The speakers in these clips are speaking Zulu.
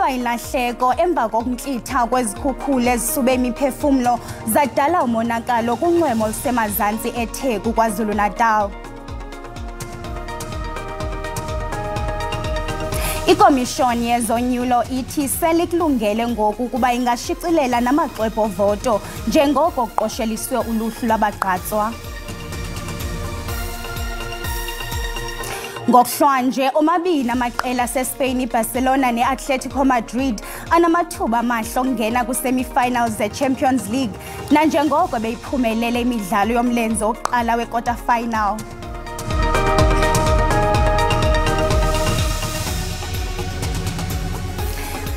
Kukho ilahleko emva kokuntlitha kwezikhukhula ezisube imiphefumlo zadala umonakalo kunxwemo olusemazantsi eTheku KwaZulu-Natal. Ikomishoni yezonyulo ithi selikulungele ngoku ukuba ingashicilela namaxwebhu ovoto njengoko kuqosheliswe uluhlu lwabagqatswa. Ngokuhlanje omabini amaqela aseSpain iBarcelona neAtletico Madrid anamathuba amahle okungena kwisemi-finals zeChampions League nanjengoko beyiphumelele imidlalo yomlenze wokuqala we-quarter final.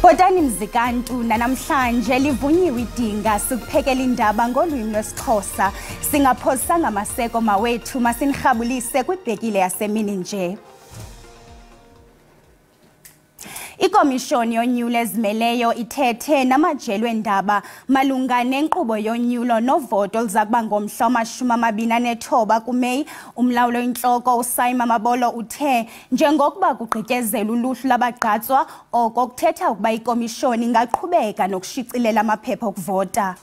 Bhotani mzikantu namhlanje livunyiwe idinga sikuphekela indaba ngolwimi lwesiXhosa singaphosanga amaseko mawethu masinirhabulise kwibhekile yasemini nje. Ikomishoni yonyulo ezimeleyo ithethe namajelo endaba malunga nenkqubo yonyulo novoto oluzakuba ngomhla wama-29 kuMeyi. Umlawuli oyintloko uSimon Mabolo uthe njengokuba kugqityezelwa uluhlu lwabagqatswa oko kuthetha ukuba ikomishoni ingaqhubeka nokushicilela amaphepha okuvota.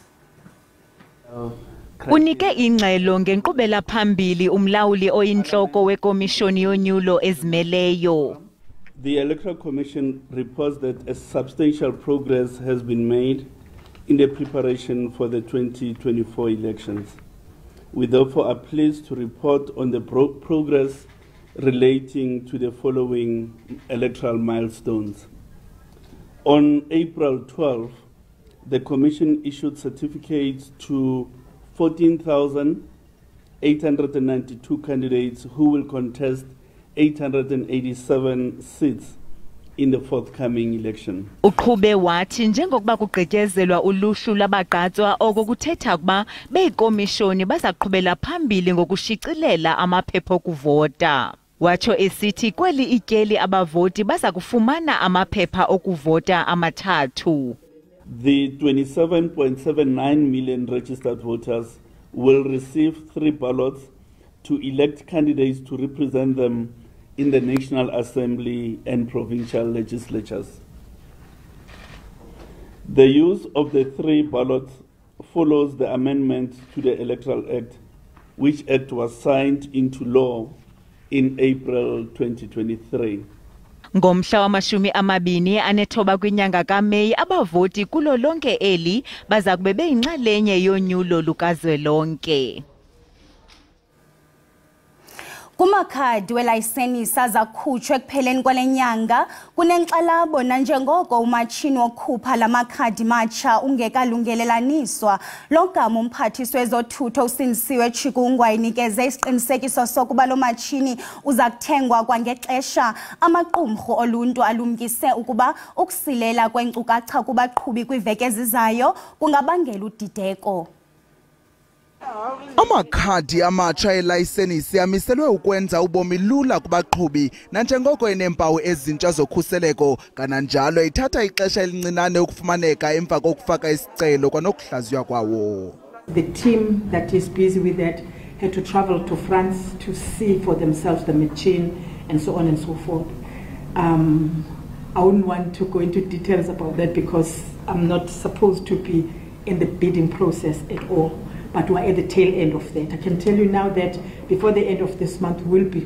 Unike ingxelo ngenkqubela phambili umlawuli oyintloko wekomishoni yonyulo ezimeleyo. The Electoral Commission reports that a substantial progress has been made in the preparation for the 2024 elections. We therefore are pleased to report on the progress relating to the following electoral milestones. On April 12, the Commission issued certificates to 14,892 candidates who will contest 887 seats in the forthcoming election. Uqhube wathi njengokuba kugqityezelwa uluhlu lwabagqatswa oko kuthetha ukuba beyikomishoni bazaqhubela phambili ngokushicilela amaphepha okuvota. Watsho esithi kweli ityeli abavoti baza kufumana amaphepha okuvota amathathu. The 27.79 million registered voters will receive 3 ballots to elect candidates to represent them in the National Assembly and provincial legislatures. The use of the 3 ballots follows the amendment to the Electoral Act, which act was signed into law in April 2023. Ngomhla wama-29 kwinyanga kaMeyi abavoti kulo lonke eli baza kube beyinxalenye yonyulo lukazwelonke. Kumakhadi welayisenisi azakhutshwa ekupheleni kwale nyanga kunenkxalabo nanjengoko umatshini wokukhupha la makhadi matsha ungekalungelelaniswa. Lo gama umphathiswa wezothutho uSindisiwe Chikungwa wayinikeze isiqinisekiso sokuba lo matshini uza kuthengwa kwangexesha. Amaqumrhu oluntu alumkise ukuba ukusilela kweenkcukacha kubaqhubi kwiveki ezizayo kungabangela udideko. Amakhadi amatsha elayisenisi amiselwe ukwenza ubomi lula kubaqhubi nanjengoko eneempawu ezintsha zokhuseleko kananjalo ithatha ixesha elincinane ukufumaneka emva kokufaka isicelo kwanokuhlaziywa kwawo. The team that is busy with that had to travel to France to see for themselves the machine and so on and so forth. I wouldn't want to go into details about that because I'm not supposed to be in the bidding process at all. But we're at the tail end of that. I can tell you now that before the end of this month, we'll be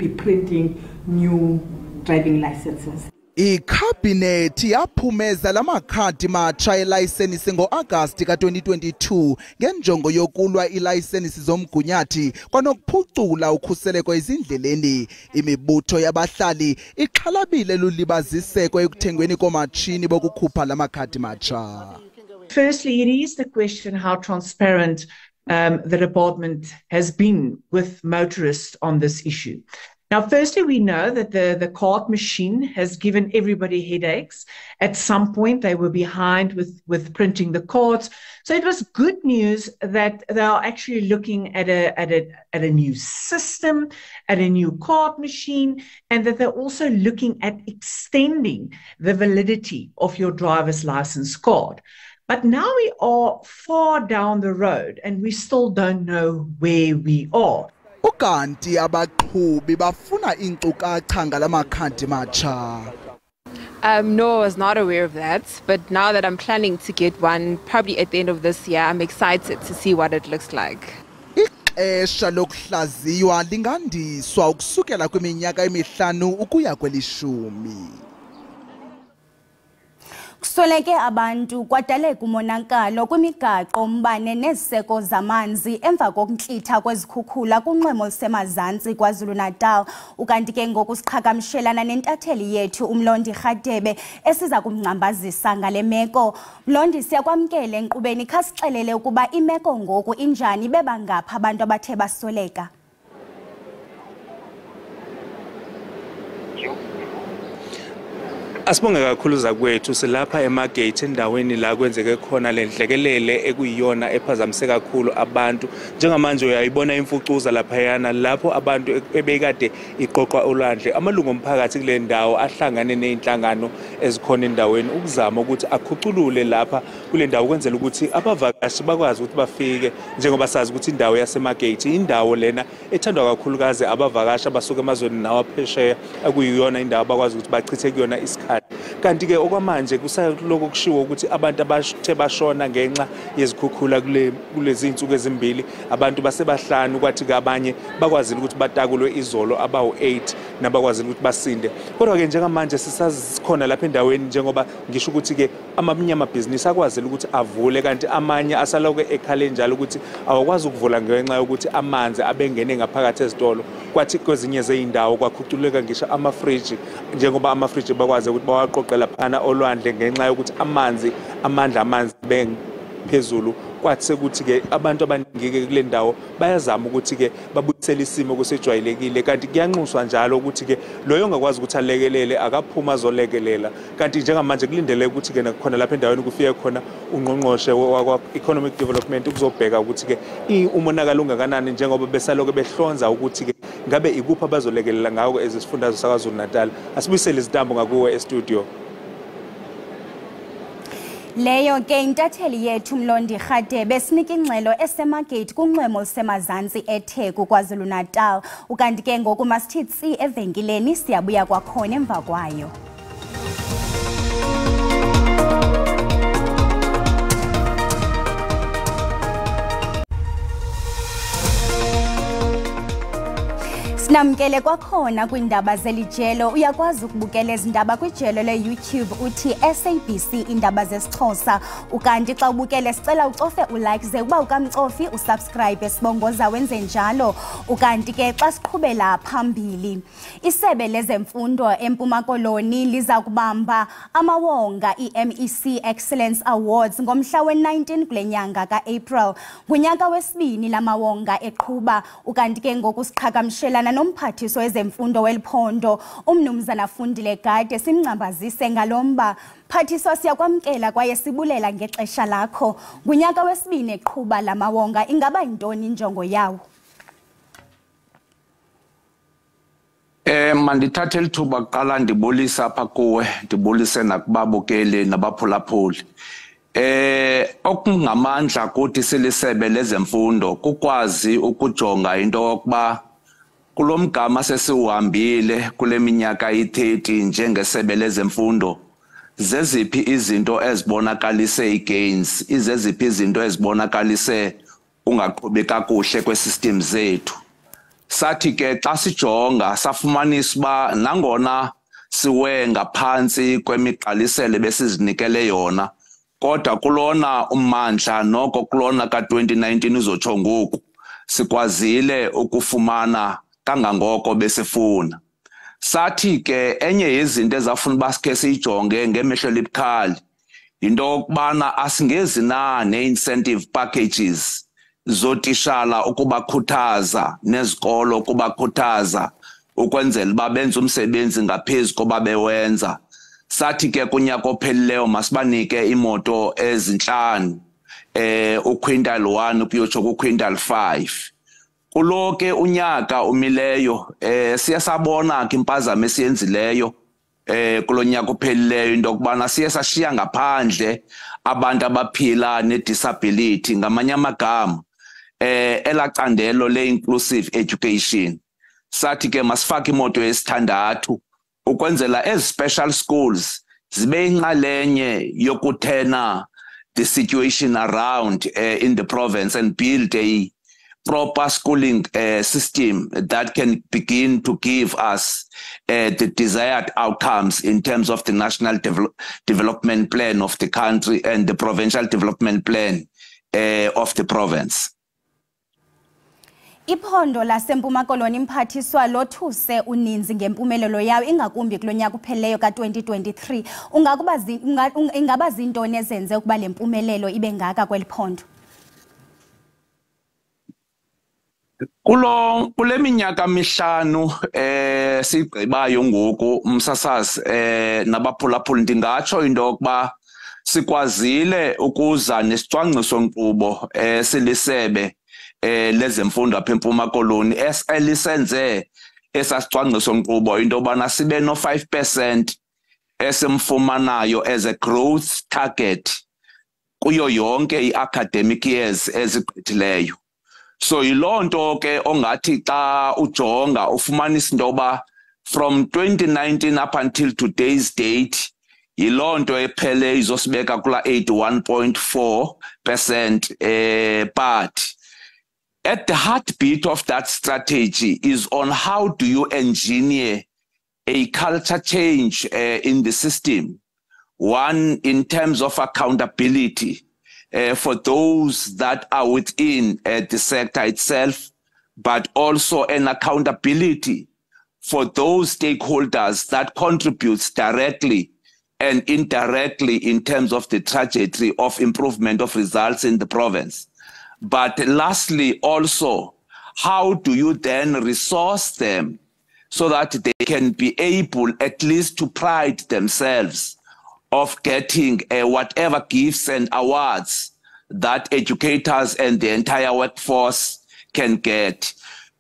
printing new driving licenses. Ikhabhinethi yaphumeza la makhadi matsha elayisenisi ngo-Agasti ka-2022 ngenjongo yokulwa ilayisenisi zomgunyathi kwanokuphucula ukhuseleko ezindleleni. Imibutho yabahlali ixhalabile lulibaziseko ekuthengweni koomatshini bokukhupha la makhadi matsha. Firstly, it is the question how transparent the department has been with motorists on this issue. Now, firstly, we know that the card machine has given everybody headaches. At some point, they were behind with printing the cards. So it was good news that they are actually looking at a new system, at a new card machine, and that they're also looking at extending the validity of your driver's license card. But now we are far down the road and we still don't know where we are. Ukanti abaqhubi bafuna inkcukacha ngala makhadi matsha. No, I was not aware of that. But now that I'm planning to get one, probably at the end of this year, I'm excited to see what it looks like. Ixesha lokuhlaziywa lingandiswa ukusukela kwiminyaka emihlanu ukuya kwelishumi. Kusweleke abantu kwadaleka umonakalo kwimigaqo umbane neziseko zamanzi emva kokuntlitha kwezikhukhula kunxwemo lusemazantsi KwaZulu-Natal. Ukanti ke ngoku siqhagamshelana nentatheli yethu uMlondi Rhatebe esiza kumngcambazisa ngale meko. Mlondi, siyakwamkela enkqubeni, khasixelele ukuba imeko ngoku injani, bebangaphi abantu abathe basweleka? Asibonge kakhulu zakwethu, silapha emagate endaweni la kwenzeke khona lenhlekelele ekuyiyona ephazamise kakhulu abantu. Njengamanje uyayibona imfucuza laphayana lapho abantu ebekade iqoqwa olwandle. Amalungu omphakathi kule ndawo ahlangane nezinhlangano ezikhona endaweni ukuzama ukuthi akhuculule lapha kule ndawo kwenzela ukuthi abavakashi bakwazi ukuthi bafike, njengoba sazi ukuthi indawo yasemagate indawo lena ethandwa kakhulukazi abavakashi abasuka emazweni nawo aphesheya, ekuyiyona indawo bakwazi ukuthi bachithe kuyona isikhathi. Kanti ke okwamanje kusaloko kushiwo ukuthi abantu abathe bashona ngenxa yezikhukhula kulezi insuku ezimbili, abantu basebahlanu, kwathi ke abanye bakwazile ukuthi batakulwe izolo abawu8 nabakwazile ukuthi basinde. Kodwa ke njengamanje sisazikhona lapha endaweni njengoba ngisho ukuthi ke amanye amabhizinisi akwazile ukuthi avule, kanti amanye asaloko ekhale njalo ukuthi awakwazi ukuvula ngenxa yokuthi amanzi abengene ngaphakathi ezitolo. Kwathi kwezinye zeindawo kwakhuculeka ngisho amafriji, njengoba amafriji bakwazi ukuthi bawaqoqela phana olwandle ngenxa yokuthi amandla amanzi phezulu. Kwathi sekuthi ke abantu abaningi kule ndawo bayazama ukuthi ke babuyisele isimo kusejwayelekile, kanti kuyanxuswa njalo ukuthi ke loyo ongakwazi ukuthi alekelele akaphuma azolekelela. Kanti njengamanje kulindele ukuthi ke nakhona lapha endaweni kufike khona ungqongqoshe wakwa economic development ukuzobheka ukuthi ke umonakalo ungakanani, njengoba besaloko behlonza ukuthi ke ngabe ikuphi abazolekelela ngawo ezisifundazwe saKwaZulu-Natal. Asibuyisele izitambo ngakuwe e-studio. Leyo ke intatheli yethu Mlondi Rhatebe sinika ingxelo esemagate kunxwemo lusemazantsi eTheku KwaZulu-Natal. Ukanti ke ngoku masithi tsi evenkileni, siyabuya kwakhona emva kwayo. Namkele kwakhona kwiindaba zelijelo. Uyakwazi ukubukela izindaba kwijelo le-YouTube uthi SABC Iindaba zesiXhosa. Ukanti xa ubukele sicela ucofe ulike, ze uba ukamcofi usubscribe esibongoza wenze njalo. Ukanti ke xa siqhubela phambili, isebe lezemfundo eMpuma Koloni liza kubamba amawonga iMEC Excellence Awards ngomhla we-19 kule nyanga kaApril. Ngunyaka wesibini lamawonga eqhuba. Ukanti ke ngoku siqhagamshelana nomphathiswa wezemfundo weliphondo uMnumzana Fundile Gade simngcambazise ngalomba. Phathiswa, siyakwamkela kwaye sibulela ngexesha lakho. Ngunyaka wesibini eqhuba lamawonga, ingaba yintoni injongo yawo? Mandithathe lithuba kuqala ndibulisa apha kuwe, ndibulise nakubabukeli nabaphulaphuli. Okungamandla kuthi silisebe lezemfundo kukwazi ukujonga into yokuba kulomgama sesiuhambile kule minyaka i-30 njengesebe lezemfundo, zeziphi izinto ezibonakalise igains, izeziphi izinto ezibonakalise ungaqhubi kakuhle kwesystem zethu. Sathi ke xa sijonga safumanisa uba nangona siwe ngaphantsi kwemigqaliselo besizinikele yona, kodwa kulona ummandla noko kulona ka-2019 uzotsho ngoku sikwazile ukufumana kangangoko besifuna. Sathi ke enye yezinto ezafuna uba sikhe siyijonge ngemehlo elibukhali yinto yokubana asingezi na ne-incentive packages zotishala ukubakhuthaza nezikolo ukubakhuthaza ukwenzela uba benze umsebenzi ngaphezu koba bewenza. Sathi ke kunyaka ophelileyo masibanike imoto ezi5, uquintal 1 ukuyotsho kuquintal 5. Kulo ke unyaka umileyo siyasabona ke impazamo esiyenzileyo kulo nyaka ophelileyo into okubana siye sashiya ngaphandle abantu abaphila nedisability, ngamanye amagama elacandelo le-inclusive education. Sathi ke masifake imoto yesithandathu ukwenzela ezi special schools zibe inxalenye yokuthena the situation around in the province and build a proper schooling system that can begin to give us the desired outcomes in terms of the national development plan of the country and the provincial development plan of the province. Iphondo lasempuma koloni imphathiswa lothuse uninzi ngempumelelo yayo ingakumbi kulonyaka upheleyo ka2023 ingaba zintoni ezenze ukuba lempumelelo ibe ngaka kweliphondo. Kule minyaka mihlanu sigqibayo ngoku umsasazi nabaphulaphuli ndingatsho into yokuba sikwazile ukuza nesicwangciso nkqubo silisebe lezemfundo apha eMpuma Koloni elisenze esasicwangciso nkqubo into yobana sibe no-5% esimfumanayo as a growth target kuyo yonke i-academic years ezigqithileyo. So yiloo nto ke ongathi xa ujonga ufumanisa into yoba from 2019 up until today's date yiloo nto ephele izosibeka kula 81.4%, but at the heartbeat of that strategy is on how do you engineer a culture change in the system. One, in terms of accountability for those that are within the sector itself, but also an accountability for those stakeholders that contributes directly and indirectly in terms of the trajectory of improvement of results in the province. But lastly, also, how do you then resource them so that they can be able at least to pride themselves of getting whatever gifts and awards that educators and the entire workforce can get?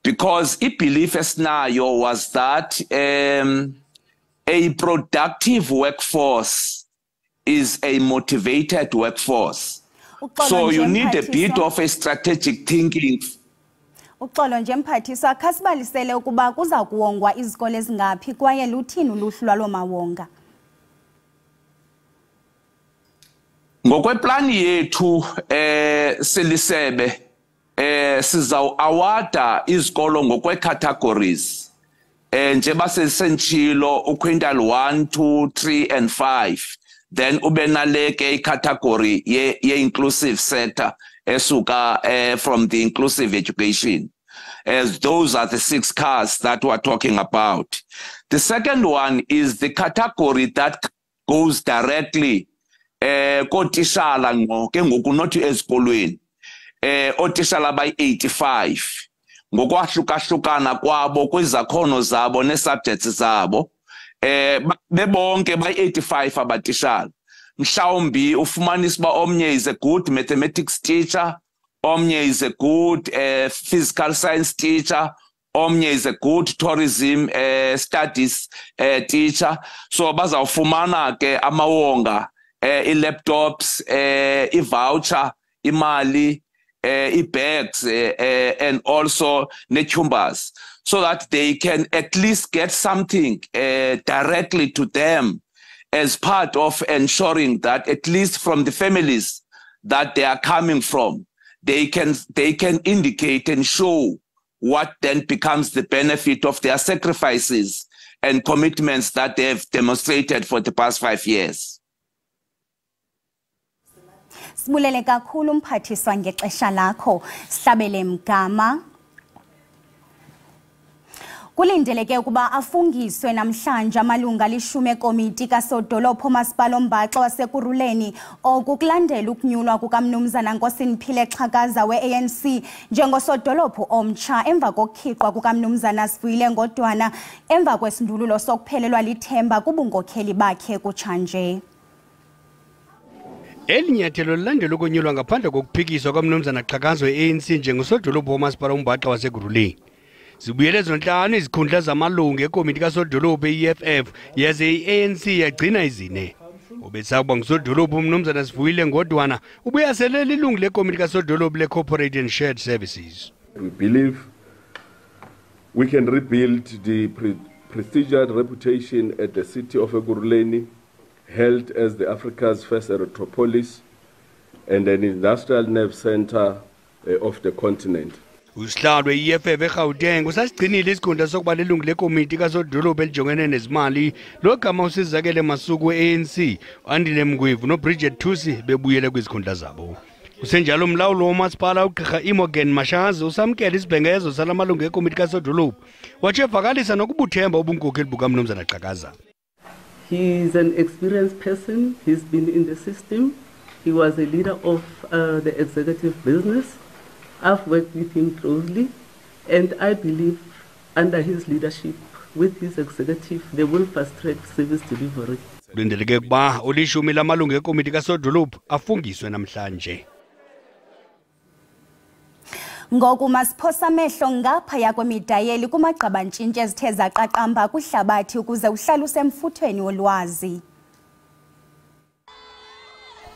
Because I believe esinayo was that a productive workforce is a motivated workforce. So you need a bit of a strategic thinking. Uxolo nje mphathiswa khasibalisele ukuba kuza kuwongwa izikole ezingaphi kwaye luthini uluhlu lwalo mawonga. Ngokweplani yethu silisebe sizaw-awada izikolo ngokwe-categories njengoba sesentshilo uquintile 1, 2, 3 and 5. Then ube naleke category ye-inclusive sector esuka from the inclusive education, as those are the 6 cars that we're talking about. The second one is the category that goes directly kotishala ngqo ke ngoku nothi ezikolweni otishala by-85 ngokwahlukahlukana kwabo kwizakhono zabo ne-subjects zabo. Bebonke by-85 abatishala mhlawumbi ufumanisa uba omnye is a good mathematics teacher, omnye is a good physical science teacher, omnye is a good tourism studies teacher. So bazawufumana ke amawonga, i-laptops, i-voucher, imali, i-bags and also netumbers, so that they can at least get something directly to them as part of ensuring that at least from the families that they are coming from, they can indicate and show what then becomes the benefit of their sacrifices and commitments that they have demonstrated for the past 5 years. Sibulele kakhulu mphathiswa ngexesha lakho. Sihlabele mgama. Kulindeleke ukuba afungiswe namhlanje amalunga lishumi ekomiti kasodolophu omasipala ombaxa wasekuruleni okukulandela ukunyulwa kukamnumzana Nkosini Xhakaza we-ANC njengosodolophu omtsha emva kokukhiqwa kukamnumzana Sivuyile Ngodwana emva kwesindululo sokuphelelwa lithemba kubunkokheli bakhe kutshanje. Elinyathelo lilandela ukunyulwa ngaphandle kokuphikiswa kwamnumzana Xhakaza we-ANC njengosodolophu omasipala ombaxa wasekuruleni. Zibuyele zonhlanu izikhundla zamalungu ekomiti kasodolophu e-EFF yaze i-ANC yagcina izine. Obesakuba ngusodolophu umnumzana Sivuyile Ngodwana ubuyaselela ilungu lekomiti kasodolophu le-Corporate and Shared Services. We believe we can rebuild the prestigious reputation at the city of Ekurhuleni, held as the Africa's first erythropolis and an industrial nerve center of the continent. Usihlalo EFF eGauteng usasigcinile isikhundla sokuba lelungu lekomiti kasodolophu elijongene nezimali logama usizakele masuku ANC Andile Mngwevu noBridget Thusi bebuyele kwizikhundla zabo. Kusenjalo umlawuli womasipala uGqirha Imogen Mashazi usamkela isibhengezo salamalungu ekomiti kasodolophu wathi evakalisa nokubuthemba ubunkokheli bukaMnumzana Xhakaza. He is an experienced person. He's been in the system. He was a leader of the executive business. I've worked with him closely, and I believe under his leadership, with his executive, they will fast-track service delivery. Lindeleke kuba ulishumi lamalungu ekomiti kasodolophu afungiswe namhlanje. Ngoku masiphosa amehlo ngaphaya kwemidayeli kumagqabantshintshi ezithe zaqaqamba kwihlabathi ukuze uhlale usemfuthweni wolwazi.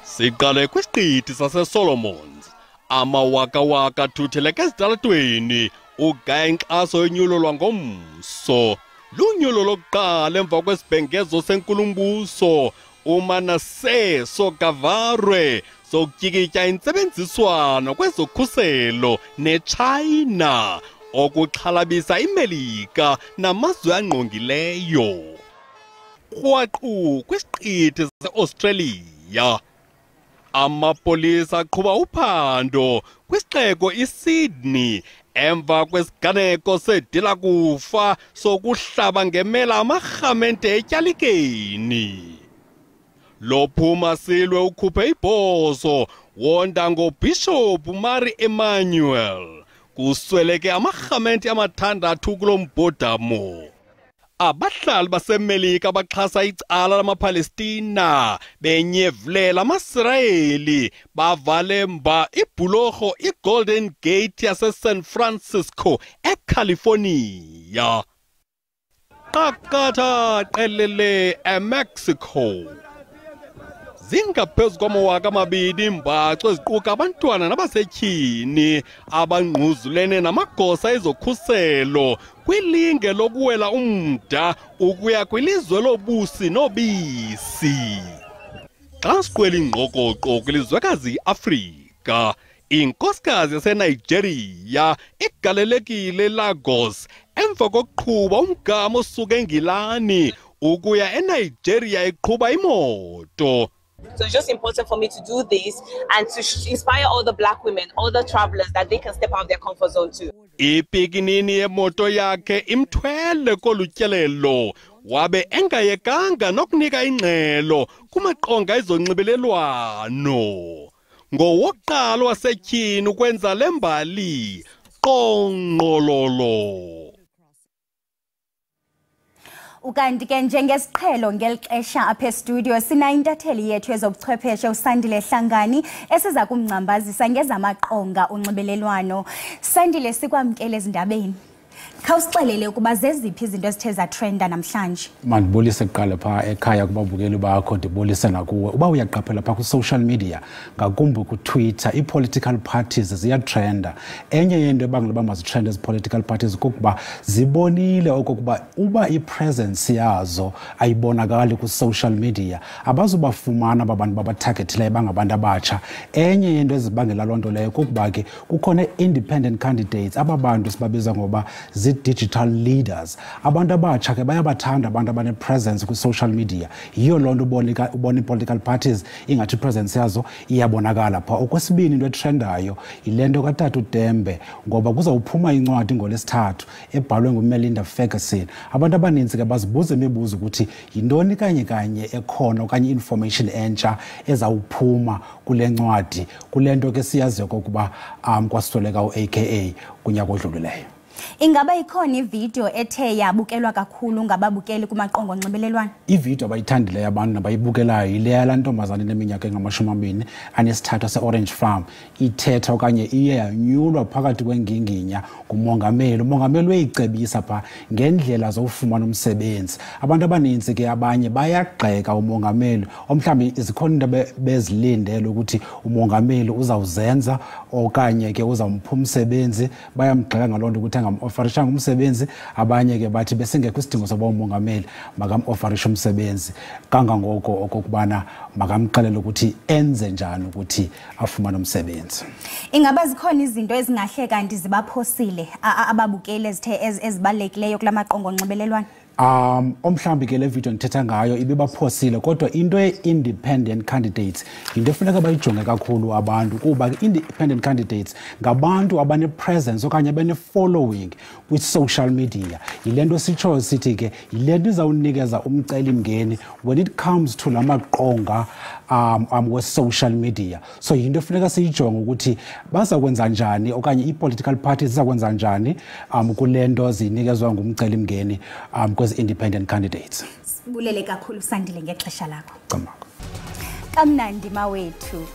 Siqale kwisiqithi saseSolomons. Amawaka-waka thutheleke ezitalatweni ugaya inkxaso yonyulo lwangomso. Lunyulo lokuqala emva kwesibhengezo senkulumbuso uManasseh Sogavarwe sokutyikitya intsebenziswano kwezokhuselo neChina okuxhalabisa iMelika namazwe angqongileyo. Kwaqhu kwisiqithi seAustralia. Amapolisa aqhuba uphando kwisixeko iSydney emva kwesiganeko sedila kufa sokuhlaba ngemela amarhamente etyalikeni. Lophuma silwe ukhuphe ibhozo wonda ngoBishop Mary Emmanuel kusweleke amarhamente amathandathu kulo mbhodamo. Abahlali baseMelika baxhasa icala lamaPalestina benyevulela amaIsrayeli bavale mba ibhulorho iGolden Gate yaseSan Francisco eCalifornia. Qakatha qelele eMexico. Zingaphezu kwamawaka amabini imbaco eziquka abantwana nabasetyhini abangquzulene namagosa ezokhuselo kwilinge lokuwela umda ukuya kwilizwe lobusi nobisi. Xa siqwela ingqokoqo kwilizwekazi iAfrika, inkosikazi yaseNigeria igalelekile Lagos emva kokuqhuba umgama osuka eNgilani ukuya eNigeria iqhuba imoto. So it's just important for me to do this and to inspire all the black women, all the travelers, that they can step out of their comfort zone too. Ipikinini yemoto yakhe imthwele kolutyelelo wabe engayekanga nokunika ingxelo kumaqonga ezonxibelelwano. Ngowokuqala wasetyhini ukwenza le mbali qongqololo. Ukanti ke njengesiqhelo ngelixesha apha estudio sina intatheli yethu ezobuchwepheshe uSandile Hlangani esiza kumngcambazisa ngezamaqonga onxibelelwano. Sandile, sikwamkele ezindabeni. Khawusixelele ukuba zeziphi izinto ezithe zatrenda namhlanje. Mandibulise kuqala pha ekhaya kubabukeli bakho, ndibulise nakuwe. Uba uyaqaphela pha ku-social media ngakumbi ku-Twitter, i-political parties ziyatrenda. Enye yento ebangela uba mazitrende ezi-political parties kukuba zibonile okokuba uba i-presence yazo ayibonakali ku-social media abazubafumana abantu babatargetileyo bangabantu abatsha. Enye yento ezibangela loo nto leyo kukuba ke kukhona independent candidates, aba bantu sibabiza ngoba digital leaders. Abantu abatsha ke bayabathanda abantu abane-presence ku-social media. Yiyo loo nto ubona i-political parties ingathi i-presence yazo iyabonakala pha. Okwesibini into etrendayo yile nto katata uDembe, ngoba kuzawuphuma incwadi ngoLwesithathu ebhalwe nguMelinda Ferguson. Abantu abaninzi ke bazibuza imibuzo ukuthi yintoni kanye ekhona okanye information entsha ezawuphuma kule ncwadi, kule nto ke siyaziyo kokuba kwasweleka u-AKA kunyaka odlulileyo. Ingaba ikhona ivideo ethe yabukelwa kakhulu ngababukeli kumaqonga onxibelelwano? Ivideo abayithandileyo abantu nabayibukelayo yile yala ntombazana eneminyaka engama-23 ase-Orange Farm ithetha okanye iye yanyulwa phakathi kwenginginya ngumongameli. Umongameli uyayicebisa pha ngendlela zokufumana umsebenzi. Abantu abaninzi ke abanye bayagxeka umongameli, omhlawumbi zikhona into bezilindele ukuthi umongameli uzawuzenza okanye ke uzawumpha umsebenzi. Bayamgxeka ngaloo nto ukuthi ngam-ofarishanga umsebenzi, abanye ke bathi besengekho isidingo soba umongameli makam-ofarishe umsebenzi kangangoko okokubana makamxelele ukuthi enze njani ukuthi afumane umsebenzi. Ingaba zikhona izinto ezingahle kanti zibaphosile ababukeli ezibalulekileyo kula maqonga onxibelelwano? Omhlambi ke le video ndithetha ngayo ibibaphosile, kodwa into ye-independent candidates into efuneka bayijonge kakhulu abantu, kuba independent candidates ngabantu abane-presence okanye abane-following kwi-social media. Yile nto sitshoyo sithi ke yile nto izawunikeza umcelimngeni when it comes to la maqonga we-social media. So yinto efuneka siyijonge ukuthi bazakwenza njani okanye i-political parties zizakwenza njani kule nto zinikezwa ngumcelimngeni kwezi-independent candidates. Sibulele kakhulu Sandile ngexesha lakho. Camako. Kamnandi mawethu.